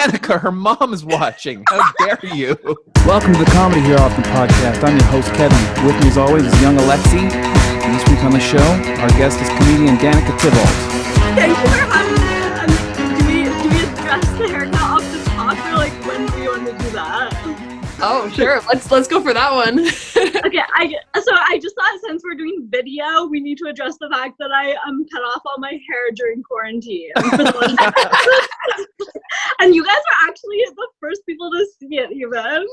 Danika, her mom is watching. How dare you? Welcome to the Comedy Here Often podcast. I'm your host, Kevvy. With me, as always, is young Alexi. And this week on the show, our guest is comedian Danika Thibault. Thank you for having me. Do we address the haircut off the top, or like when do you want to do that? Oh, sure. Let's go for that one. Okay, so I just thought since we're doing video, we need to address the fact that I cut off all my hair during quarantine. And you guys are actually the first people to see it even.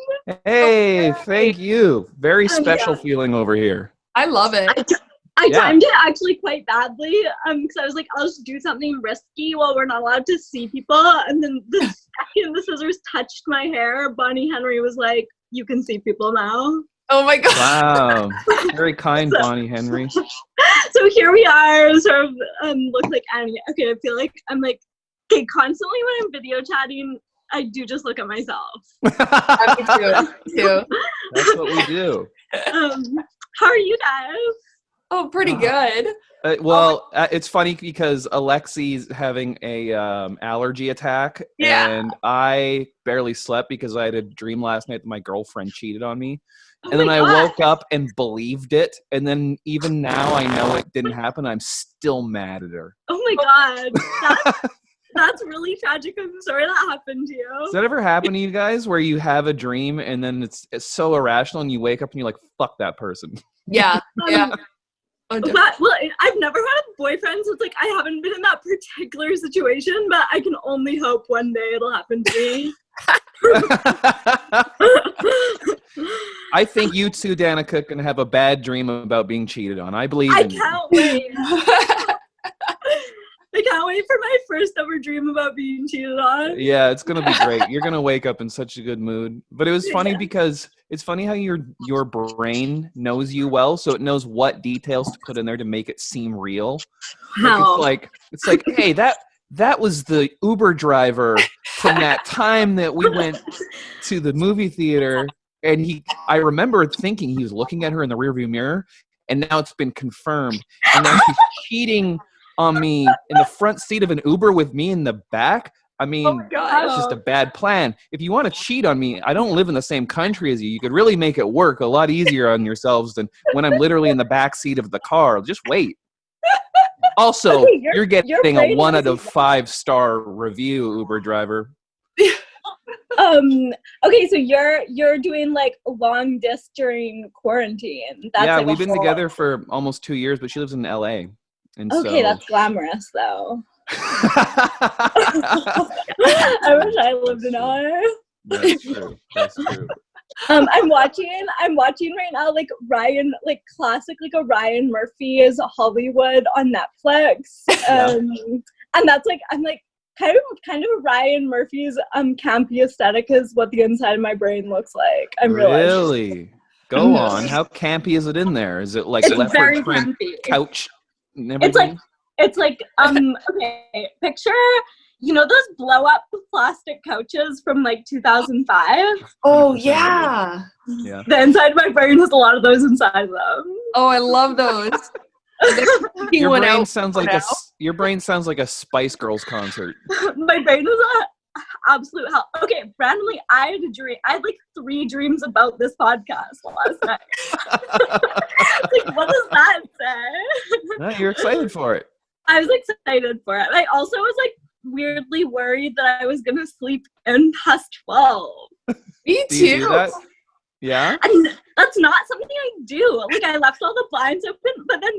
Hey, thank you. Very special feeling over here. I love it. I timed it actually quite badly because I was like, I'll just do something risky while we're not allowed to see people. And then the second the scissors touched my hair, Bonnie Henry was like, you can see people now. Oh my God. Wow. Very kind, Bonnie Henry. So here we are, sort of look like Annie. Okay, I feel like I'm like, okay, constantly when I'm video chatting, I do just look at myself. Me too. That's what we do. How are you guys? Oh, pretty good. It's funny because Alexi's having a allergy attack, and I barely slept because I had a dream last night that my girlfriend cheated on me. And then I woke up and believed it, and then even now I know it didn't happen. I'm still mad at her. Oh my God, that's really tragic. I'm sorry that happened to you. Does that ever happen to you guys, where you have a dream and then it's so irrational, and you wake up and you're like, "Fuck that person." Yeah, yeah. I've never had a boyfriend, so it's like I haven't been in that particular situation, but I can only hope one day it'll happen to me. I think you two, Danika, can have a bad dream about being cheated on. I believe in you. I can't wait. I can't wait for my first ever dream about being cheated on. Yeah, it's going to be great. You're going to wake up in such a good mood. But it was funny because it's funny how your brain knows you well, so it knows what details to put in there to make it seem real. How? It's like, hey, that was the Uber driver from that time that we went to the movie theater, and I remember thinking he was looking at her in the rearview mirror, and now it's been confirmed. And now she's cheating on me in the front seat of an Uber with me in the back. I mean, that's just a bad plan. If you want to cheat on me, I don't live in the same country as you. You could really make it work a lot easier on yourselves than when I'm literally in the back seat of the car. Just wait. Also, okay, you're getting a 1 out of 5 star review, Uber driver. Okay, so you're doing like long distance during quarantine. That's yeah, like we've been together for almost 2 years, but she lives in LA. And okay, that's glamorous though. I wish I lived in LA. That's true. That's true. I'm watching right now classic a Ryan Murphy's Hollywood on Netflix. And that's like I'm like kind of a Ryan Murphy's campy aesthetic is what the inside of my brain looks like. I'm really go on. How campy is it in there? Is it like leopard print couch and everything? It's like okay, picture those blow up plastic couches from like 2005. Oh yeah. Yeah. The inside of my brain has a lot of those inside of them. Oh, I love those. Your brain sounds like a Spice Girls concert. My brain is absolute hell. Okay, randomly, I had a dream. I had like 3 dreams about this podcast last night. Like, what does that say? No, you're excited for it. I was excited for it. I also was like weirdly worried that I was gonna sleep in past 12. Me too. Do you do that? Yeah. And that's not something I do. Like I left all the blinds open, but then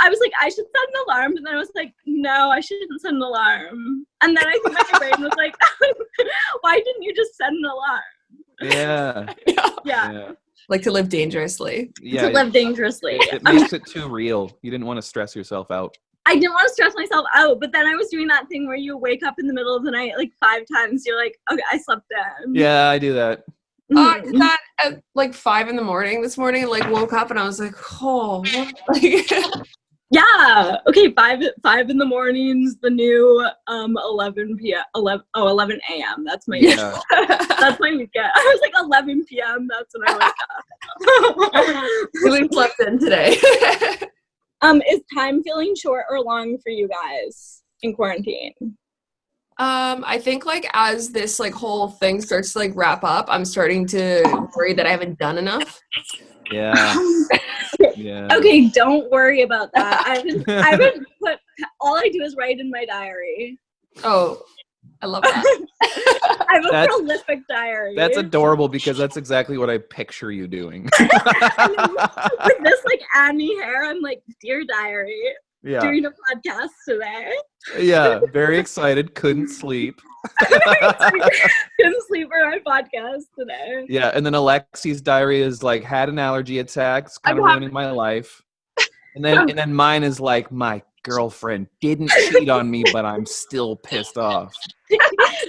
I was like, I should set an alarm, and then I was like, no, I shouldn't set an alarm. And then I think my brain was like, why didn't you just set an alarm? Yeah. Like to live dangerously. Yeah. To live dangerously. It makes it too real. You didn't want to stress yourself out. I didn't want to stress myself out, but then I was doing that thing where you wake up in the middle of the night like 5 times. You're like, okay, I slept in. Yeah, I do that. I did that at like 5 a.m. this morning, like woke up and I was like, oh, what? Yeah. Okay. 5 in the morning's the new 11 p.m. 11 a.m. That's my that's my weekend. I was like 11 p.m. That's when I wake up. Really slept in today. Is time feeling short or long for you guys in quarantine? I think like as this like whole thing starts to like wrap up, I'm starting to worry that I haven't done enough. Yeah. Yeah. Okay, don't worry about that. I haven't put. All I do is write in my diary. Oh, I love that. I have a prolific diary. That's adorable because that's exactly what I picture you doing. With this like Annie hair, I'm like, dear diary, Yeah. doing a podcast today. Yeah. Very excited. Couldn't sleep. Couldn't sleep for my podcast today. Yeah. And then Alexi's diary is like, had an allergy attack. It's kind of ruining my life. And then mine is like, my girlfriend didn't cheat on me, but I'm still pissed off.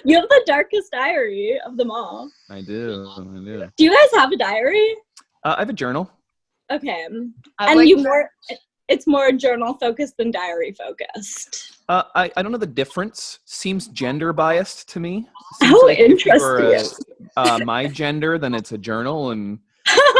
You have the darkest diary of them all. I do. Do you guys have a diary? I have a journal. Okay. I It's more journal focused than diary focused. I don't know the difference. Seems gender biased to me. Interesting. If you were my gender, then it's a journal, and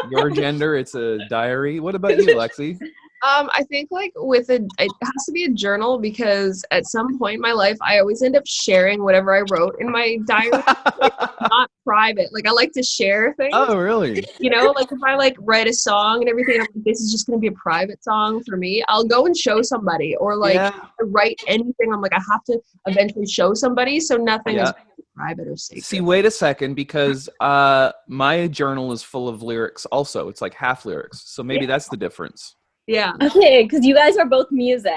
your gender, it's a diary. What about you, Lexi? I think like it has to be a journal because at some point in my life, I always end up sharing whatever I wrote in my diary. Not private. Like I like to share things. Oh, really? You know, like if I like write a song and everything, I'm like, this is just going to be a private song for me. I'll go and show somebody, or like I write anything. I'm like, I have to eventually show somebody. So nothing is private or sacred. See, wait a second, because my journal is full of lyrics also. It's like half lyrics. So maybe that's the difference. Yeah. Okay, because you guys are both music.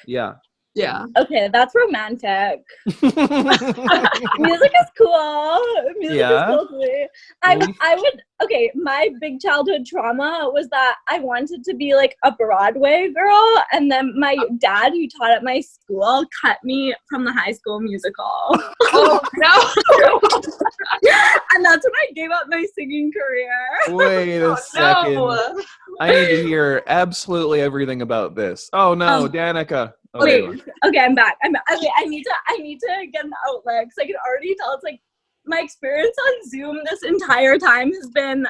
Yeah. Yeah. Okay, that's romantic. Music is cool. Music is cool to me. I would, okay, my big childhood trauma was that I wanted to be like a Broadway girl, and then my dad, who taught at my school, cut me from the High School Musical. Oh, no. And that's when I gave up my singing career. Wait a second. No. I need to hear absolutely everything about this. Oh, no, Danika. Okay, I'm back. Okay, I need to get an outlet because I can already tell it's like my experience on Zoom this entire time has been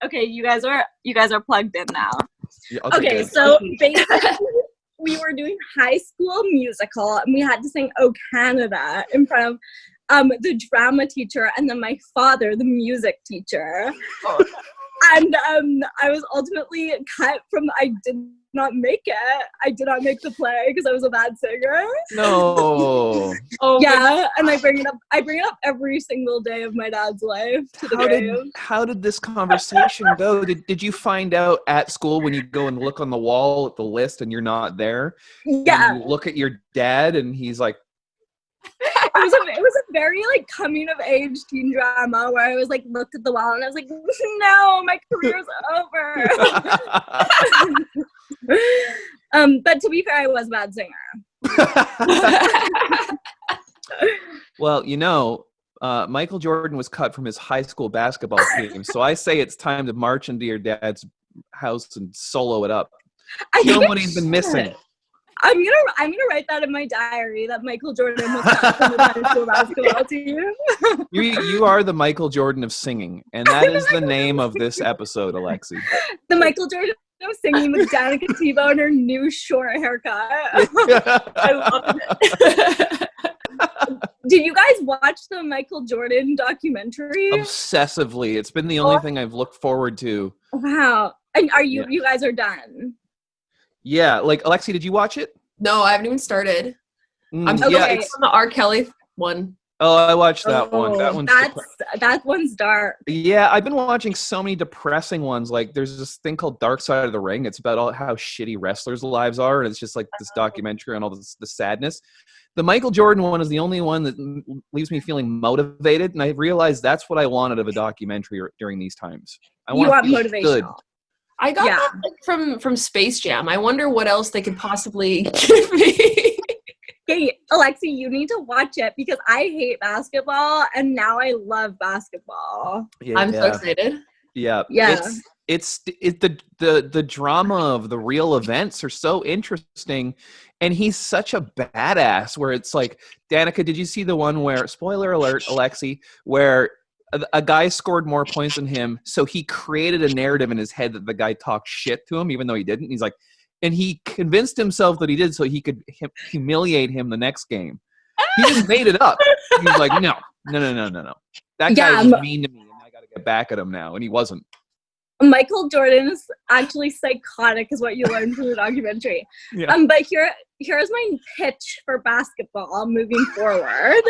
okay, you guys are plugged in now. Yeah, okay, so basically we were doing High School Musical and we had to sing "Oh Canada" in front of the drama teacher and then my father, the music teacher. And I was ultimately cut from. I did not make it. I did not make the play because I was a bad singer. No. Oh yeah, and I bring it up. I bring it up every single day of my dad's life to the grave. How did this conversation go? Did you find out at school when you go and look on the wall at the list and you're not there? Yeah. And you look at your dad and he's like. It was a very like coming of age teen drama where I was like looked at the wall and I was like, no, my career's over. But to be fair, I was a bad singer. Well, you know, Michael Jordan was cut from his high school basketball team, so I say it's time to march into your dad's house and solo it up. Show him what he's been missing. I'm gonna write that in my diary that Michael Jordan was cut from the high school basketball team. You are the Michael Jordan of singing, and that is the name of this episode, Alexi. The Michael Jordan of singing with Danika Thibault and her new short haircut. I love it. Did you guys watch the Michael Jordan documentary? Obsessively. It's been the only thing I've looked forward to. Wow. And you guys are done? Yeah, like Alexi, did you watch it? No, I haven't even started. I'm okay. yeah, it's on the R. Kelly one. Oh, I watched that one. That one's dark. Yeah, I've been watching so many depressing ones. Like, there's this thing called Dark Side of the Ring. It's about how shitty wrestlers' lives are, and it's just like this documentary on all the sadness. The Michael Jordan one is the only one that leaves me feeling motivated, and I realized that's what I wanted of a documentary during these times. I want motivational. Good. I got that from Space Jam. I wonder what else they could possibly give me. Hey, Alexi, you need to watch it because I hate basketball and now I love basketball. Yeah, I'm so excited. Yeah. It's the drama of the real events are so interesting, and he's such a badass. Where it's like, Danika, did you see the one where, spoiler alert, Alexi, where a guy scored more points than him, so he created a narrative in his head that the guy talked shit to him, even though he didn't. He's like, and he convinced himself that he did so he could humiliate him the next game. He just made it up. He was like, no. That guy was mean to me, and I got to get back at him now. And he wasn't. Michael Jordan is actually psychotic, is what you learned from the documentary. Yeah. But here's my pitch for basketball moving forward.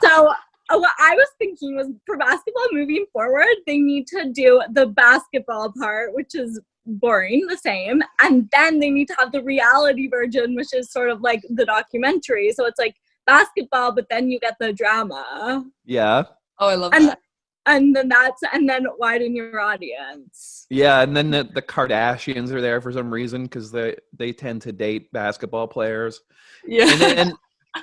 So what I was thinking was, for basketball moving forward, they need to do the basketball part, which is boring, the same, and then they need to have the reality version, which is sort of like the documentary. So it's like basketball, but then you get the drama. Yeah. Oh, I love that. And then widen your audience. Yeah, and then the Kardashians are there for some reason because they tend to date basketball players. Yeah.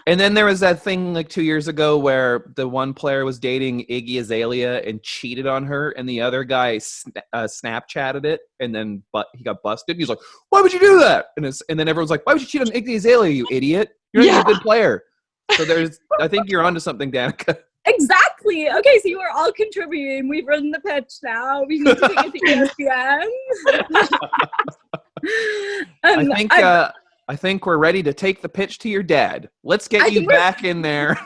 And then there was that thing like 2 years ago where the one player was dating Iggy Azalea and cheated on her, and the other guy Snapchatted it, and then he got busted. He's like, "Why would you do that?" And then everyone's like, "Why would you cheat on Iggy Azalea, you idiot? You're not even a good player." So I think you're onto something, Danika. Exactly. Okay, so you are all contributing. We've written the pitch now. We need to take it to ESPN. I think we're ready to take the pitch to your dad. Let's get you back in there.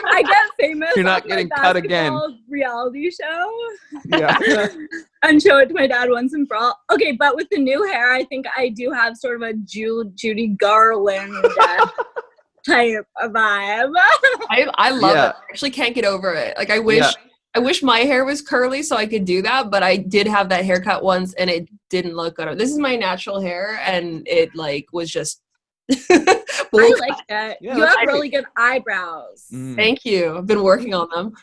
I get famous. You're not getting cut again. Reality show. Yeah. And show it to my dad once and for all. Okay, but with the new hair, I think I do have sort of a Judy Garland type of vibe. I love it. I actually can't get over it. Like I wish my hair was curly so I could do that, but I did have that haircut once and it didn't look good. This is my natural hair and it like was just I like that. Yeah, you have really good eyebrows. Thank you. I've been working on them.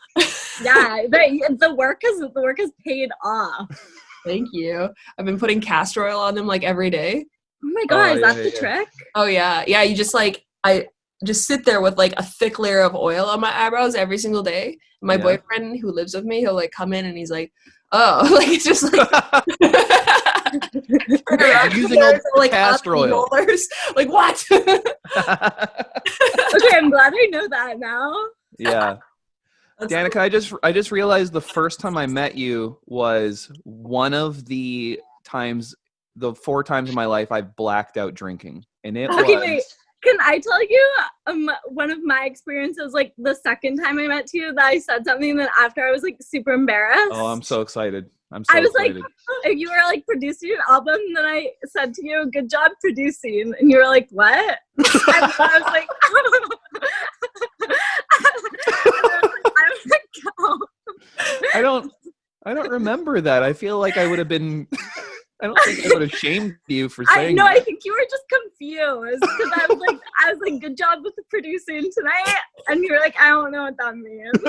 Yeah, the work has paid off. Thank you. I've been putting castor oil on them like every day. Oh my god, is that the trick? Oh yeah. Yeah, you just like I just sit there with like a thick layer of oil on my eyebrows every single day. My boyfriend who lives with me, he'll like come in and he's like, oh, like it's just like using old castor oil. Like what? Okay, I'm glad I know that now. Yeah. Danika, I just realized the first time I met you was one of the 4 times in my life I've blacked out drinking. And it was... Wait. Can I tell you one of my experiences, like the second time I met you, that I said something that after I was like super embarrassed? Oh, I'm so excited. I was excited. Like, you were like producing an album, and then I said to you, "Good job producing," and you were like, "What?" And I was like, oh. I don't remember that. I feel like I would have been. I don't think I would have shamed you for saying that. I think you were just confused because I was like, good job with the producing tonight. And you were like, I don't know what that means.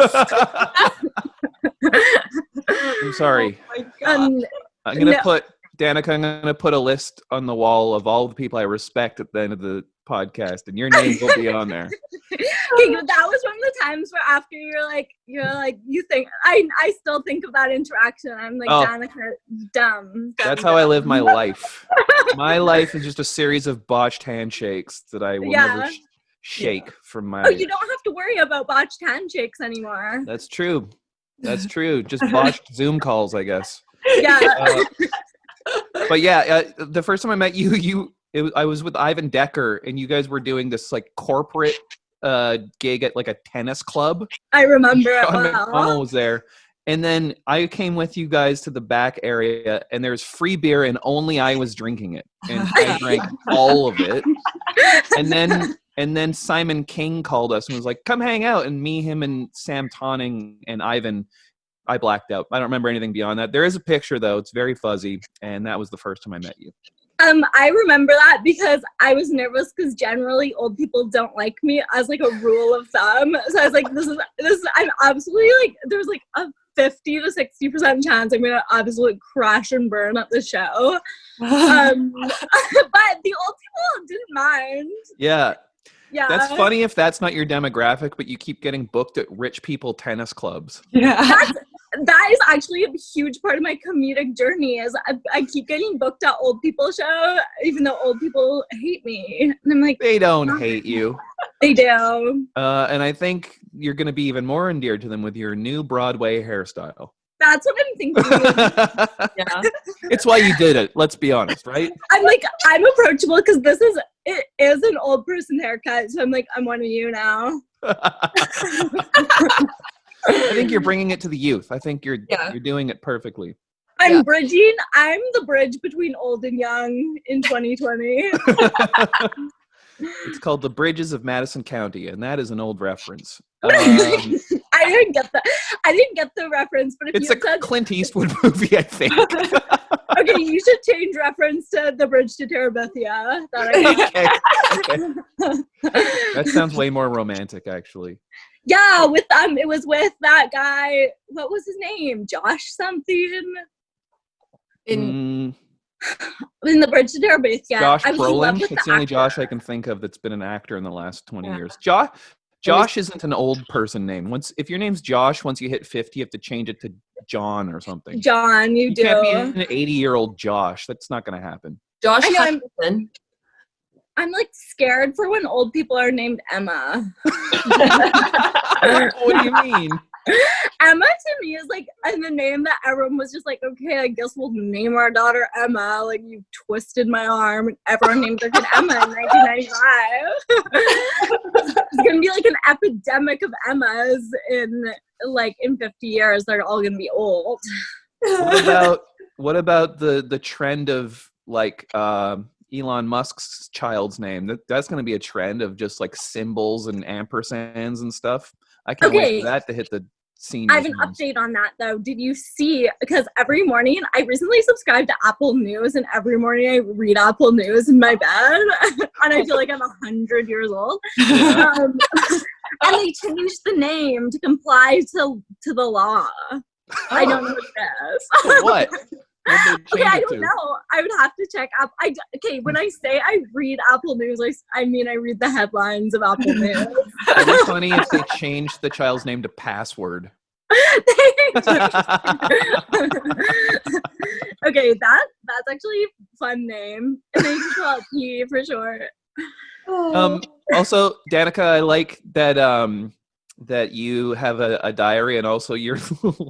I'm sorry. Oh my God. I'm going to put a list on the wall of all the people I respect at the end of the podcast, and your name will be on there. Okay, that was one of the times where after you're like you think I still think of that interaction. I'm like, Danika, dumb. That's how I live my life. My life is just a series of botched handshakes that I will never shake from my. Oh, you don't have to worry about botched handshakes anymore. That's true. Just botched Zoom calls, I guess. Yeah. But yeah, the first time I met you, I was with Ivan Decker, and you guys were doing this like corporate gig at like a tennis club. I remember it Sean well. McDonald was there, and then I came with you guys to the back area, and there's free beer, and only I was drinking it, and I drank all of it. And then Simon King called us and was like, "Come hang out." And me, him, and Sam Tonning and Ivan. I blacked out. I don't remember anything beyond that. There is a picture though. It's very fuzzy, and that was the first time I met you. I remember that because I was nervous because generally old people don't like me as like a rule of thumb. So I was like, this is I'm absolutely like, there's like a 50 to 60% chance I'm gonna absolutely crash and burn at the show. But the old people didn't mind. Yeah. Yeah. That's funny if that's not your demographic, but you keep getting booked at rich people tennis clubs. Yeah. That is actually a huge part of my comedic journey is I keep getting booked at old people show, even though old people hate me. And I'm like, they don't hate you. They do. And I think you're going to be even more endeared to them with your new Broadway hairstyle. That's what I'm thinking. Yeah. It's why you did it. Let's be honest, right? I'm approachable because it is an old person haircut. So I'm like, I'm one of you now. I think you're bringing it to the youth. I think you're doing it perfectly. I'm the bridge between old and young in 2020. It's called The Bridges of Madison County, and that is an old reference. I didn't get that. I didn't get the reference, but if It's a Clint Eastwood movie, I think. Okay, you should change reference to The Bridge to Terabithia. Okay. That sounds way more romantic, actually. Yeah, with it was with that guy. What was his name? Josh something. In The Bridge to Terabithia. Josh Brolin. It's the only Josh I can think of that's been an actor in the last 20 years. Josh isn't an old person name. If your name's Josh, once you hit 50, you have to change it to John or something. John, you do. Can't be an 80-year-old Josh. That's not going to happen. Josh Hutcherson. I'm like scared for when old people are named Emma. What do you mean? Emma to me is like the name that everyone was just like, okay, I guess we'll name our daughter Emma. Like, you twisted my arm, and everyone named their kid Emma in 1995. It's gonna be like an epidemic of Emmas in 50 years. They're all gonna be old. What about the trend of Elon Musk's child's name? That's going to be a trend of just like symbols and ampersands and stuff. I can't wait for that to hit the scene. I have an update on that though. Did you see? Because every morning, I recently subscribed to Apple News, and every morning I read Apple News in my bed, and I feel like I'm 100 years old. Yeah. And they changed the name to comply to the law. I don't know what it is. What? Okay, I don't know. I would have to check up. When I say I read Apple News, I mean I read the headlines of Apple News. It'd be funny if they changed the child's name to Password. Okay, that's actually a fun name. And then you can call it P for short. Also, Danika, I like that you have a diary, and also you're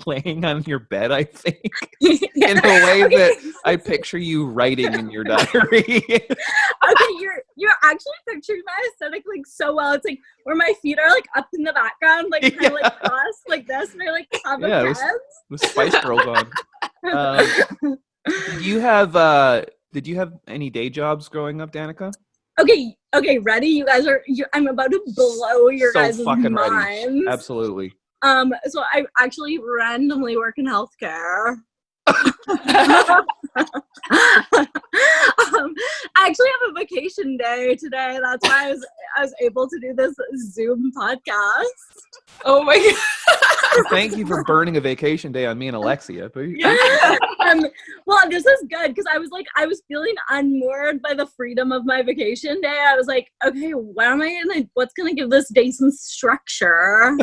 laying on your bed, I think, in a way that I picture you writing in your diary. Okay, you're actually picturing my aesthetic so well. It's like where my feet are up in the background, kind of crossed like this, and they're have a pen. With Spice Girls on. Did you have any day jobs growing up, Danika? Okay, ready? You guys I'm about to blow your guys' minds. Ready. Absolutely. So I actually randomly work in healthcare. I actually have a vacation day today. That's why I was able to do this Zoom podcast. Oh my god. Thank you for burning a vacation day on me and Alexia. Well, this is good because I was feeling unmoored by the freedom of my vacation day. I was like, okay, what's gonna give this day some structure?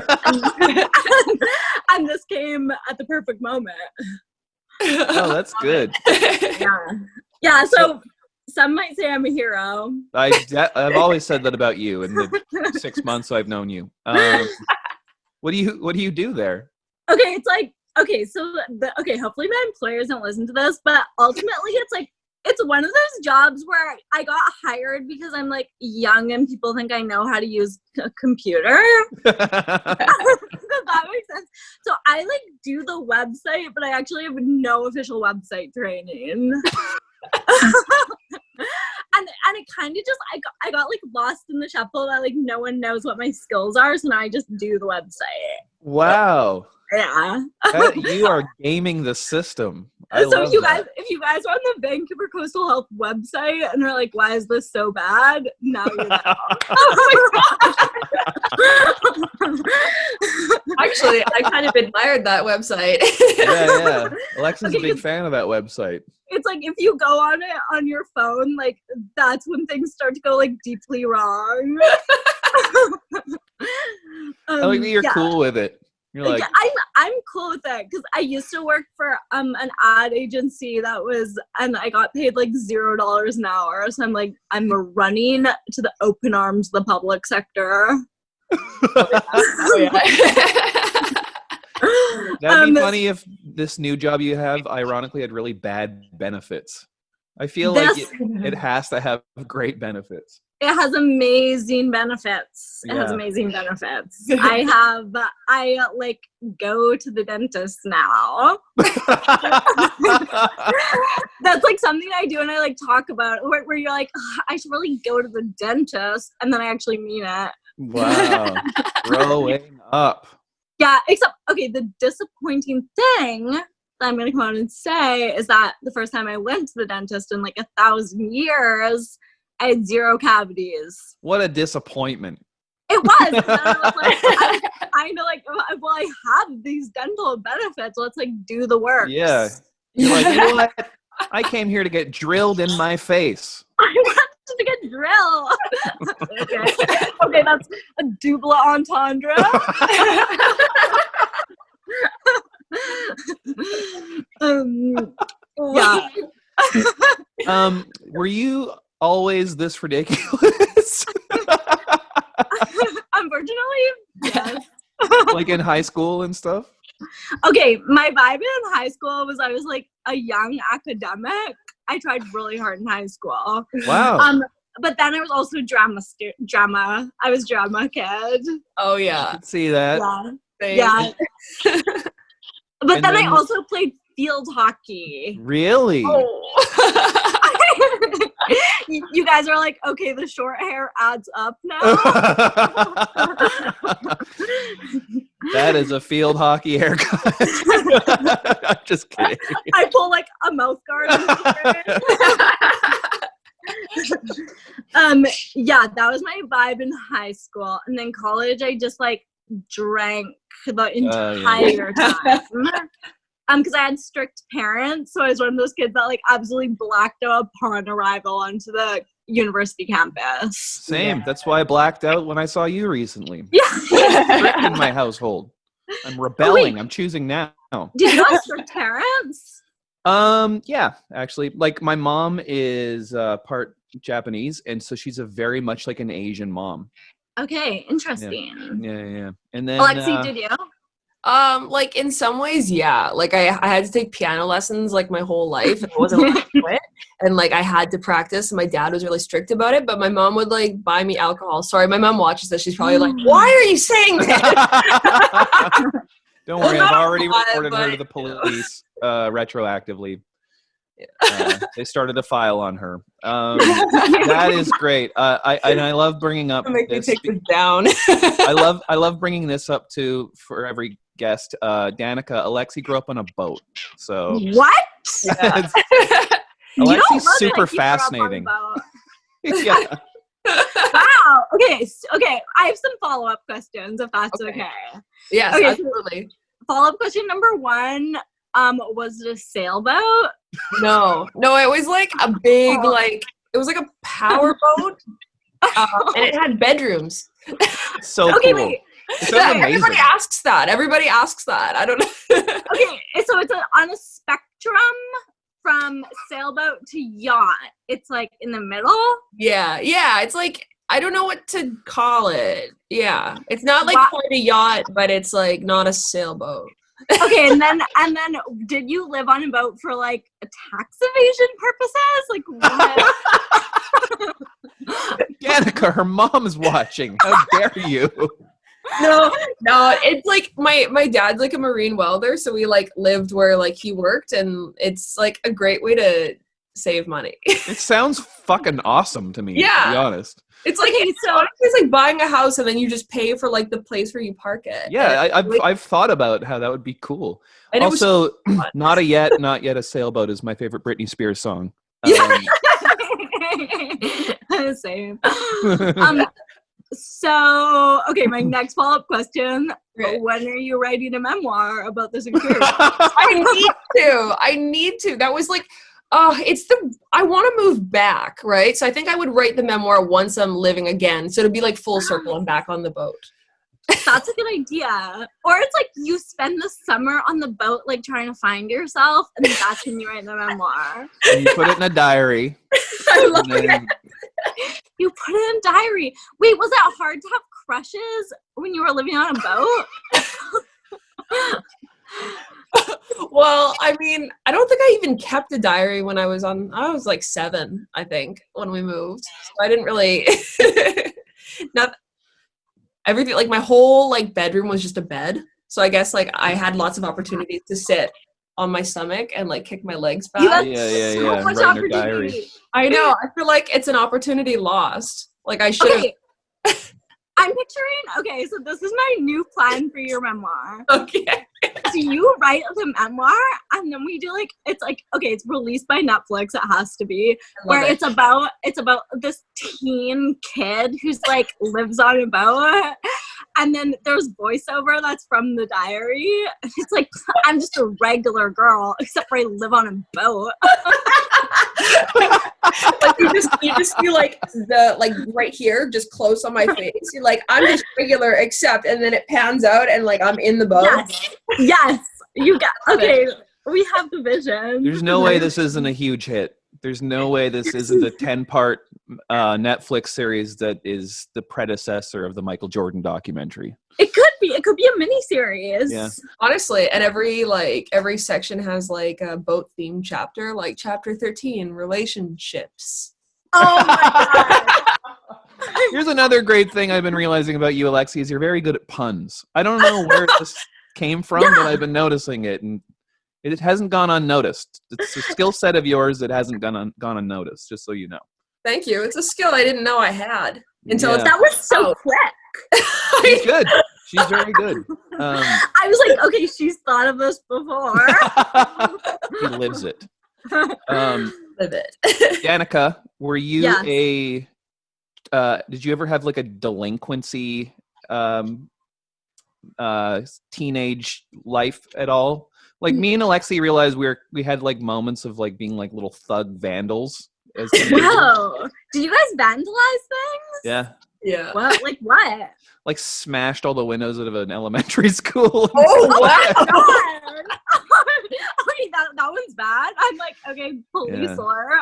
And this came at the perfect moment. Oh, that's good. Yeah. So some might say I'm a hero. I've always said that about you in the 6 months I've known you. What do you do there? Okay, it's hopefully my employers don't listen to this, but ultimately it's one of those jobs where I got hired because I'm young and people think I know how to use a computer. Does that make sense? So I do the website, but I actually have no official website training. And it kind of just I got lost in the shuffle that no one knows what my skills are, so now I just do the website. Wow. Yeah. You are gaming the system. If you guys are on the Vancouver Coastal Health website and are why is this so bad? Now you know. Actually, I kind of admired that website. Yeah. Alexa's a big fan of that website. It's if you go on it on your phone, that's when things start to go deeply wrong. I like that you're cool with it. You're I'm cool with it because I used to work for an ad agency and I got paid $0 an hour. So I'm running to the open arms of the public sector. Oh, yeah. That'd be funny if this new job you have, ironically, had really bad benefits. I feel it has to have great benefits. It has amazing benefits. It has Yeah. amazing benefits. I like go to the dentist now. That's like something I do and I like talk about where you're like, I should really go to the dentist, and then I actually mean it. Wow. Growing up. Yeah, except, okay, the disappointing thing that I'm going to come out and say is that the first time I went to the dentist in like 1,000 years, I had 0 cavities. What a disappointment. It was. And then I was like, I know, like, well, I have these dental benefits. Let's like do the work. Yeah. You're like, you know what? I came here to get drilled in my face. I wanted to get drilled. Okay, that's a double entendre. Yeah. Were you always this ridiculous? Unfortunately, yes. Like in high school and stuff? Okay, my vibe in high school was I was like a young academic. I tried really hard in high school. Wow. But then I was also drama. I was drama kid. Oh I yeah. could see that. Yeah. Yeah. But And then I then- also played field hockey. Really? You guys are like, okay, the short hair adds up now. That is a field hockey haircut. I'm just kidding. I pull like a mouth guard. Yeah, that was my vibe in high school, and then college I just like drank the entire time. Because I had strict parents, so I was one of those kids that like absolutely blacked out upon arrival onto the university campus. Same. Yeah. That's why I blacked out when I saw you recently. Yeah. Strict in my household. I'm rebelling. I'm choosing now. Did you have strict parents? Yeah, actually. Like my mom is part Japanese, and so she's a very much like an Asian mom. Okay, interesting. Yeah. And then Alexi, did you? Like in some ways, yeah. Like I had to take piano lessons like my whole life, and I wasn't allowed to quit. And like I had to practice, and my dad was really strict about it. But my mom would like buy me alcohol. Sorry, my mom watches this. She's probably like, "Why are you saying that?" Don't worry, Well, I've not already a lot, reported her to the but, police retroactively. They started a file on her. That is great. I love bringing up Make me this. take this down. I love bringing this up too for every guest. Danika, Alexi grew up on a boat, so What? Yeah. You don't Alexi's look super like you grew up on a fascinating. boat. Yeah. Wow. Okay. Okay. I have some follow-up questions, if that's Okay. okay. Yes, Okay, so- absolutely. Follow-up question number 1. Was it a sailboat? No, it was like a big, like, it was like a power boat, and it had bedrooms. So Okay, cool. wait. It sounds Yeah, amazing. everybody asks that. I don't know. Okay, so it's on a spectrum from sailboat to yacht. It's like in the middle. Yeah, it's like, I don't know what to call it. Yeah, it's not like Wow. quite a yacht, but it's like not a sailboat. Okay, and then did you live on a boat for like tax evasion purposes? Like what? Danika, her mom is watching. How dare you? No, it's like my dad's like a marine welder, so we like lived where like he worked, and it's like a great way to save money. It sounds fucking awesome to me, to Yeah. be honest. It's like, Okay, so it's like buying a house and then you just pay for like the place where you park it. Yeah, And, I've thought about how that would be cool. and it was Also, fun. not yet a sailboat is my favorite Britney Spears song. same. So okay, my next follow-up question: Right. when are you writing a memoir about this experience? I need to. That was like, I want to move back, right? So I think I would write the memoir once I'm living again. So to be like full circle and back on the boat. That's a good idea. Or it's like you spend the summer on the boat, like trying to find yourself, and then that's when you write the memoir. And you put it in a diary. I love and then- You put it in a diary. Wait, was it hard to have crushes when you were living on a boat? Well, Well, I mean, I don't think I even kept a diary when I was like 7, I think, when we moved. So I didn't really, not everything, like my whole like bedroom was just a bed. So I guess like I had lots of opportunities to sit on my stomach and like kick my legs back. You had Yeah. so much Write in your diary. opportunity. I know. I feel like it's an opportunity lost. Like I should have. Okay. I'm picturing, okay, so this is my new plan for your memoir. Okay. So you write the memoir, and then we do like, it's like, okay, it's released by Netflix, it has to be, where it's about this teen kid who's like lives on a boat, and then there's voiceover that's from the diary. It's like, I'm just a regular girl, except for I live on a boat. Like you just feel like the like right here, just close on my face. You're like, I'm just regular, except, and then it pans out and like I'm in the boat. Yes, you got, okay, we have the vision. There's no way this isn't a huge hit. There's no way this isn't a 10-part Netflix series that is the predecessor of the Michael Jordan documentary. It could be a mini series. Yeah. Honestly, and every section has like a boat themed chapter, like chapter 13, relationships. Oh my god. Here's another great thing I've been realizing about you, Alexi, is you're very good at puns. I don't know where this came from, but I've been noticing it, and it hasn't gone unnoticed. It's a skill set of yours that hasn't gone unnoticed, just so you know. Thank you. It's a skill I didn't know I had until That was so quick. She's good. She's very good. I was like, okay, she's thought of this before. He lives it. Live it. Danika, were you Yes. did you ever have like a delinquency teenage life at all? Like me and Alexi realized we had like moments of like being like little thug vandals as teenagers. Whoa. Did you guys vandalize things? Yeah. Yeah. What? Like what? Like smashed all the windows out of an elementary school. Oh, Oh wow. my god. Okay, that one's bad. I'm like, okay, police Yeah. lore.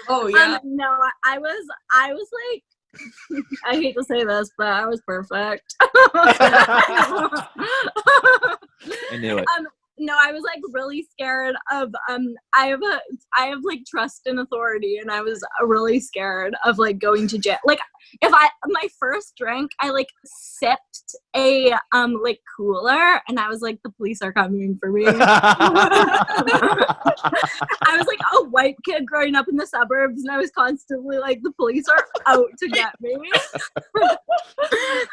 Oh, yeah. No, I was like, I hate to say this, but I was perfect. I knew it. No, I was like really scared of I have like trust in authority, and I was really scared of like going to jail. Like if my first drink, I like sipped a like cooler, and I was like, the police are coming for me. I was like a white kid growing up in the suburbs, and I was constantly like, the police are out to get me.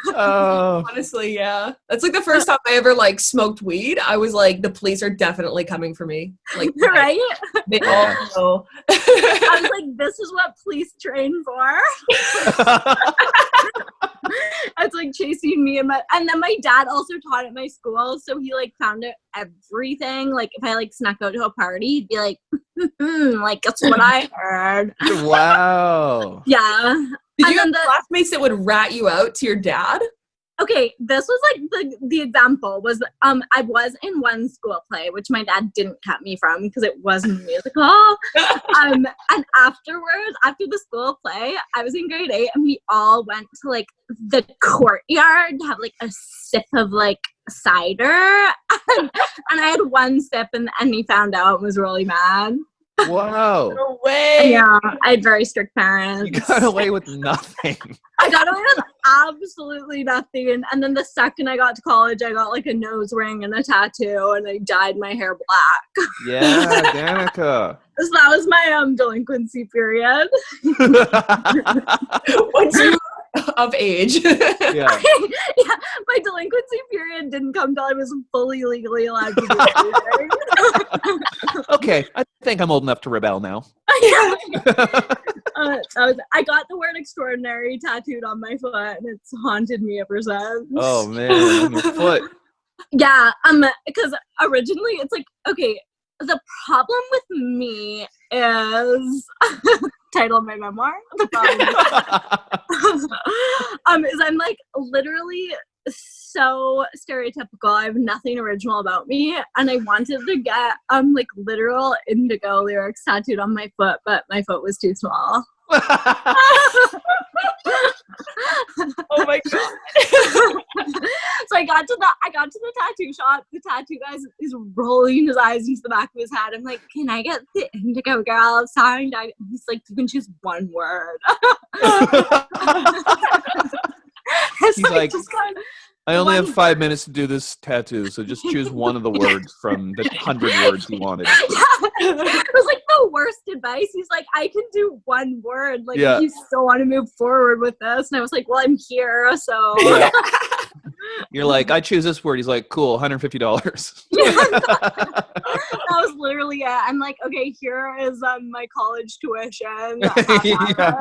Oh. Honestly, yeah. That's like the first time I ever like smoked weed. I was like, the police are definitely coming for me. Like, Right? they all know. I was like, this is what police train for. It's like chasing me and then my dad also taught at my school, so he like found out everything. Like if I like snuck out to a party, he'd be like, like guess what I heard. Wow. Yeah. Did And you then have classmates that would rat you out to your dad? Okay, this was like the example was I was in one school play, which my dad didn't cut me from because it wasn't a musical. And afterwards, after the school play, I was in grade 8, and we all went to like the courtyard to have like a sip of like cider, and I had one sip, and he found out and was really mad. Wow. No way. Yeah, I had very strict parents. You got away with nothing. I got away with absolutely nothing. And then the second I got to college, I got like a nose ring and a tattoo, and I dyed my hair black. Yeah, Danika. So that was my delinquency period. Once you of age. Yeah. Yeah, my delinquency period didn't come till I was fully legally allowed to do anything. Okay, I think I'm old enough to rebel now. Yeah. I got the word extraordinary tattooed on my foot, and it's haunted me ever since. Oh man, on your foot. Yeah, because originally it's like, okay, the problem with me is title of my memoir. The problem is I'm like literally so stereotypical. I have nothing original about me, and I wanted to get like literal Indigo lyrics tattooed on my foot, but my foot was too small. Oh my god. So I got to the tattoo shop. The tattoo guy is rolling his eyes into the back of his head. I'm like, can I get the Indigo Girl signed? He's like, you can choose one word. He's like, I only have 5 minutes to do this tattoo, so just choose one of the words from the 100 words you wanted. It was like the worst advice. He's like, I can do one word. Like, if you still want to move forward with this. And I was like, well, I'm here, so. Yeah. You're like, I choose this word. He's like, cool, $150. That was literally it. I'm like, okay, here is my college tuition. Yeah.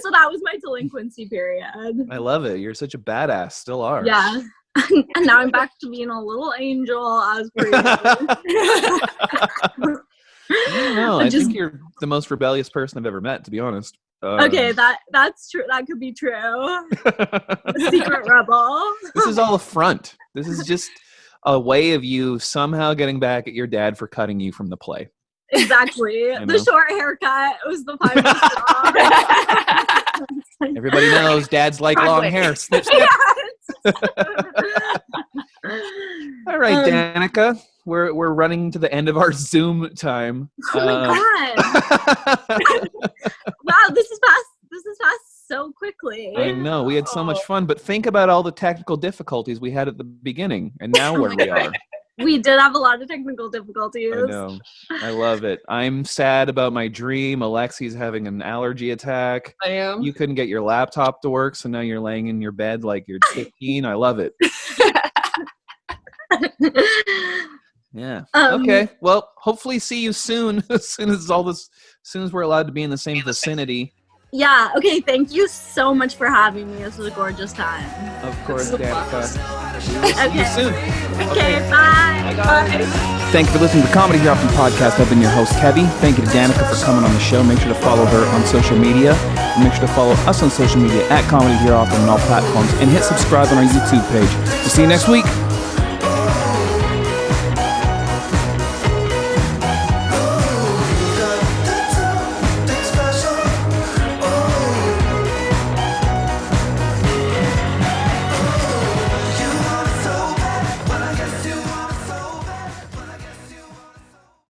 So that was my delinquency period. I love it. You're such a badass. Still are. Yeah. And now I'm back to being a little angel as per usual. I don't know. I think you're the most rebellious person I've ever met, to be honest. Okay, that's true. That could be true. Secret rebel. This is all a front. This is just a way of you somehow getting back at your dad for cutting you from the play. Exactly. The short haircut was the final straw. Everybody knows dads like long hair. Snip, snip. All right, Danika. We're running to the end of our Zoom time. Oh my god! Wow, this is passed so quickly. I know, we had so much fun, but think about all the technical difficulties we had at the beginning, and now where we are. We did have a lot of technical difficulties. I know. I love it. I'm sad about my dream. Alexi's having an allergy attack. I am. You couldn't get your laptop to work, so now you're laying in your bed like you're 15. I love it. Yeah. Okay. Well, hopefully see you soon. As soon as we're allowed to be in the same vicinity. Yeah. Okay. Thank you so much for having me. This was a gorgeous time. Of course, Danika. See you soon. Okay. Bye. Bye. Thank you for listening to the Comedy Here Often podcast. I've been your host, Kevvy. Thank you to Danika for coming on the show. Make sure to follow her on social media. And make sure to follow us on social media at Comedy Here Often on all platforms. And hit subscribe on our YouTube page. We'll see you next week.